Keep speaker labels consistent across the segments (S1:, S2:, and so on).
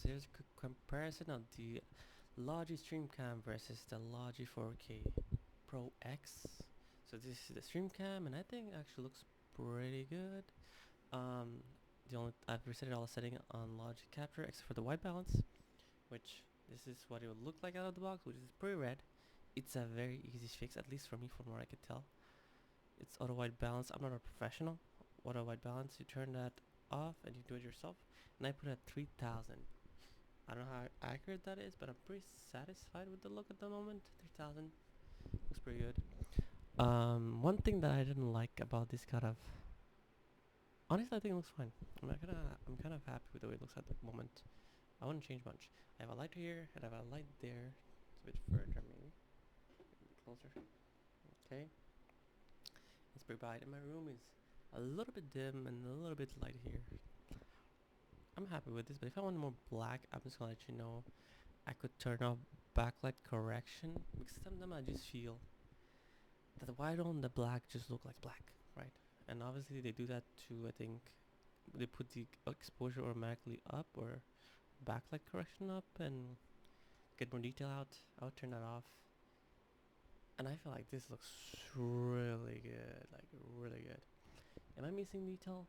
S1: so here's a quick comparison of the Logi Streamcam versus the Logi 4K Pro X. So this is the Streamcam, and I think it actually looks pretty good. I've reset all the setting on Logi Capture except for the white balance, which this is what it would look like out of the box, which is pretty red. It's a very easy fix, at least for me, from what I could tell. It's auto white balance. I'm not a professional. Auto white balance, you turn that off and you do it yourself. And I put it at 3000. I don't know how accurate that is, but I'm pretty satisfied with the look at the moment. 3000 looks pretty good. One thing that I didn't like about this kind of, honestly, I think it looks fine. I'm kind of happy with the way it looks at the moment. I wouldn't change much. I have a light here and I have a light there. It's a bit further, maybe closer. Okay. It's pretty bright, and my room is a little bit dim and a little bit light here. I'm happy with this, but if I want more black, I'm just gonna let you know. I could turn off backlight correction, because sometimes I just feel that why don't the black just look like black, right? And obviously they do that too. I think they put the exposure automatically up, or backlight correction up, and get more detail out. I'll turn that off. And I feel like this looks really good, like really good. Am I missing detail?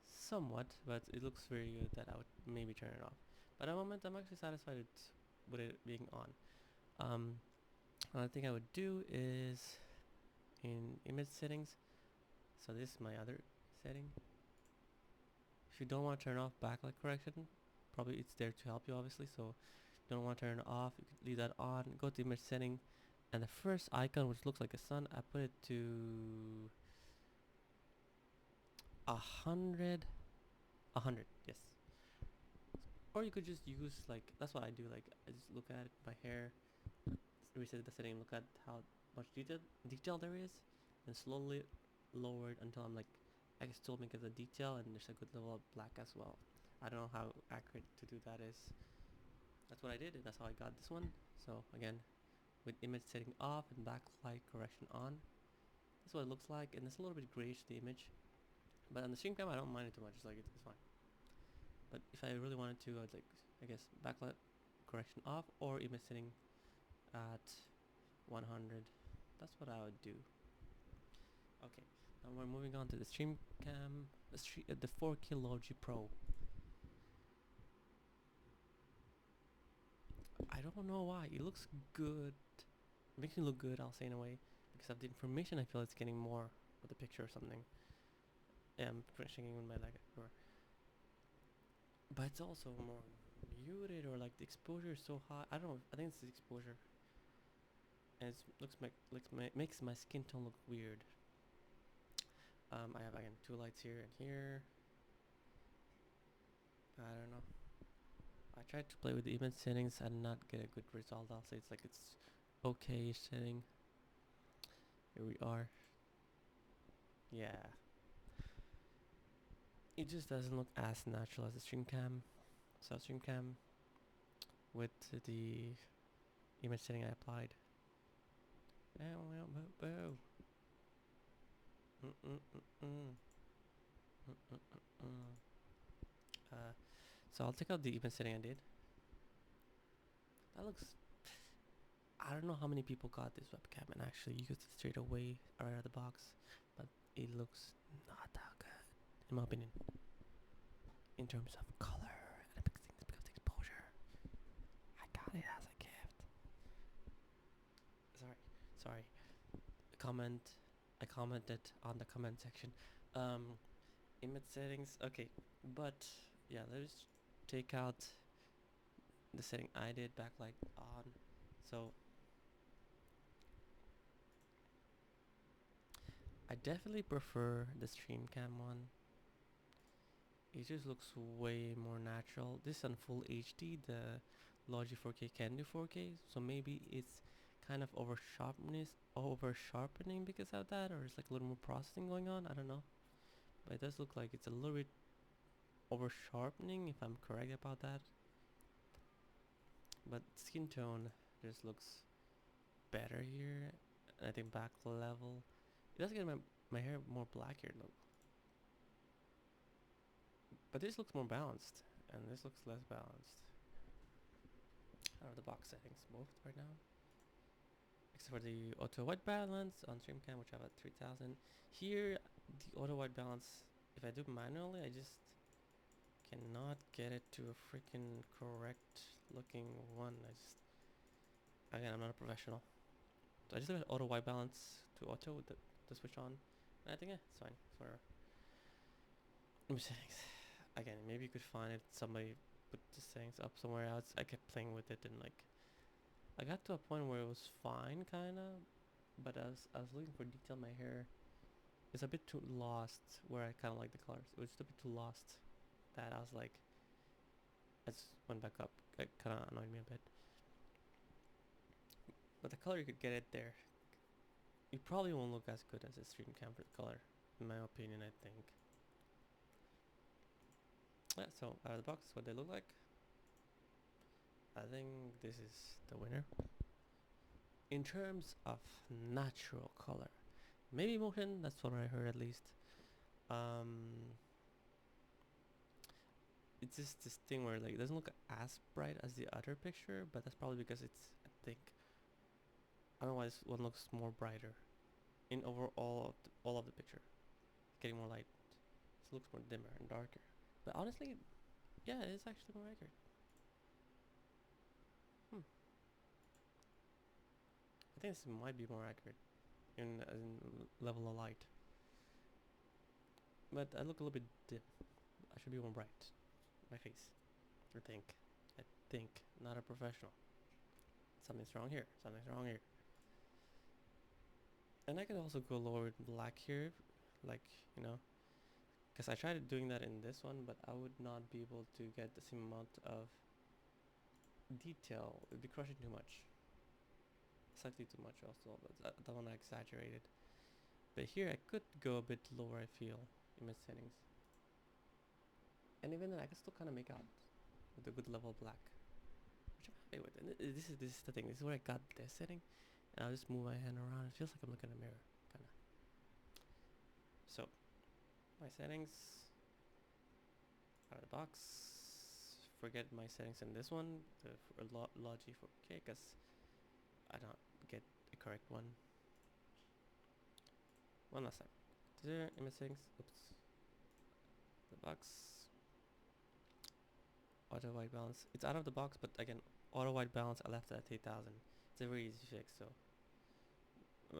S1: Somewhat, but it looks very good that I would maybe turn it off. But at the moment, I'm actually satisfied with it being on. Another thing I would do is in image settings. So this is my other setting. If you don't want to turn off backlight correction, probably it's there to help you, obviously. So if you don't want to turn it off, you could leave that on. Go to image setting, and the first icon, which looks like a sun, I put it to 100. 100, yes. Or you could just use, like, that's what I do. Like, I just look at my hair, reset the setting, look at how much detail there is, and slowly lower it until I'm like, I can still make it a detail and there's a good level of black as well. I don't know how accurate to do that is. That's what I did, and that's how I got this one. So again, with image setting off and backlight correction on, this is what it looks like, and it's a little bit grayish, the image. But on the stream cam, I don't mind it too much. It's like it's fine. But if I really wanted to, I'd like, I guess, backlight correction off or image setting at 100. That's what I would do. Okay, now we're moving on to the Streamcam, the 4K Logi Pro. I don't know why. It looks good. It makes me look good, I'll say, in a way. Because of the information, I feel it's getting more with the picture or something. Yeah, I'm finishing with my leg. But it's also more muted, or like the exposure is so high. I don't know. I think it's the exposure. And it makes my skin tone look weird. I have again 2 lights here and here. I don't know. I tried to play with the image settings and not get a good result. I'll say it's like it's okay setting. Here we are. Yeah. It just doesn't look as natural as the Streamcam. So Streamcam with the image setting I applied. So I'll take out the image setting I did. That looks, I don't know how many people got this webcam and actually used it straight away right out of the box, but it looks not that good, in my opinion. In terms of color and because of exposure, I got it as a gift. Sorry. I commented on the comment section. Image settings, okay, but yeah, let's take out the setting I did, backlight on. So I definitely prefer the Streamcam one. It just looks way more natural. This is on full HD. The Logi 4K can do 4K, so maybe it's kind of over sharpening because of that, or it's like a little more processing going on. I don't know, but it does look like it's a little bit over sharpening, if I'm correct about that. But skin tone just looks better here. I think back level, it does get my hair more black here. Look, But this looks more balanced, and this looks less balanced. Out of the box settings, both right now. Except for the auto white balance on Streamcam, which I have at 3000. Here, the auto white balance, if I do manually, I just cannot get it to a freaking correct looking one. Again, I'm not a professional. So I just leave it auto white balance to auto with the switch on. And I think, it's fine. It's whatever. Let me settings. Again, maybe you could find it. Somebody put the settings up somewhere else. I kept playing with it and like, I got to a point where it was fine, kinda. But I was looking for detail in my hair. It's a bit too lost where I kind of like the colors. It was just a bit too lost that I was like, I just went back up. It kind of annoyed me a bit. But the color, you could get it there. It probably won't look as good as a Streamcam for the color, in my opinion, I think. Yeah, so out of the box, what they look like. I think this is the winner. In terms of natural color. Maybe motion, that's what I heard at least. It's just this thing where like it doesn't look as bright as the other picture, but that's probably because it's, I think, I don't know why this one looks more brighter in overall all of the picture. Getting more light. It looks more dimmer and darker. But honestly, yeah, it is actually more accurate. I think this might be more accurate in level of light. But I look a little bit dim. I should be more bright. My face. I think. Not a professional. Something's wrong here. Something's wrong here. And I could also go lower with black here. Like, you know. Because I tried doing that in this one, but I would not be able to get the same amount of detail. It would be crushing too much. Slightly too much also, but that one I exaggerated. But here I could go a bit lower, I feel, in my settings. And even then I can still kind of make out with a good level of black, which I'm happy with. And this is the thing. This is where I got this setting, and I'll just move my hand around. It feels like I'm looking in a mirror, kind of. So, my settings out of the box. Forget my settings in this one, the logi 4K, because I don't get the correct one. One last time. There, image settings. Oops. The box. Auto white balance. It's out of the box, but again, auto white balance I left at 3000. It's a very easy fix, so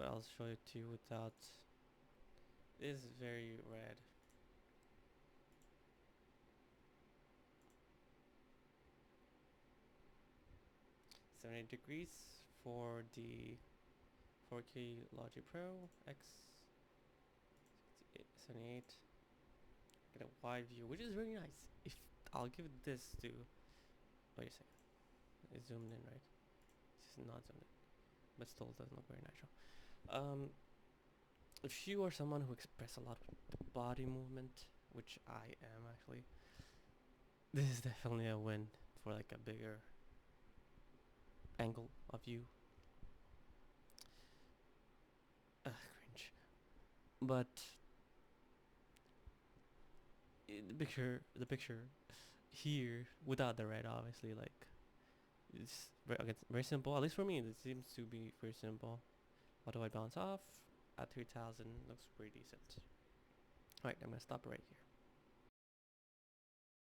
S1: I'll show it to you without. It is very red. $78 degrees for the 4K Logi Pro X 78. Get a wide view, which is really nice. If I'll give this to, what are you saying? It's zoomed in, right? It's not zoomed in, but still doesn't look very natural. If you are someone who expresses a lot of body movement, which I am actually, this is definitely a win for like a bigger angle of view. Cringe. But the picture here without the red, obviously, like it's very simple. At least for me, it seems to be very simple. Auto white balance off at 3000 looks pretty decent. Alright, I'm gonna stop right here.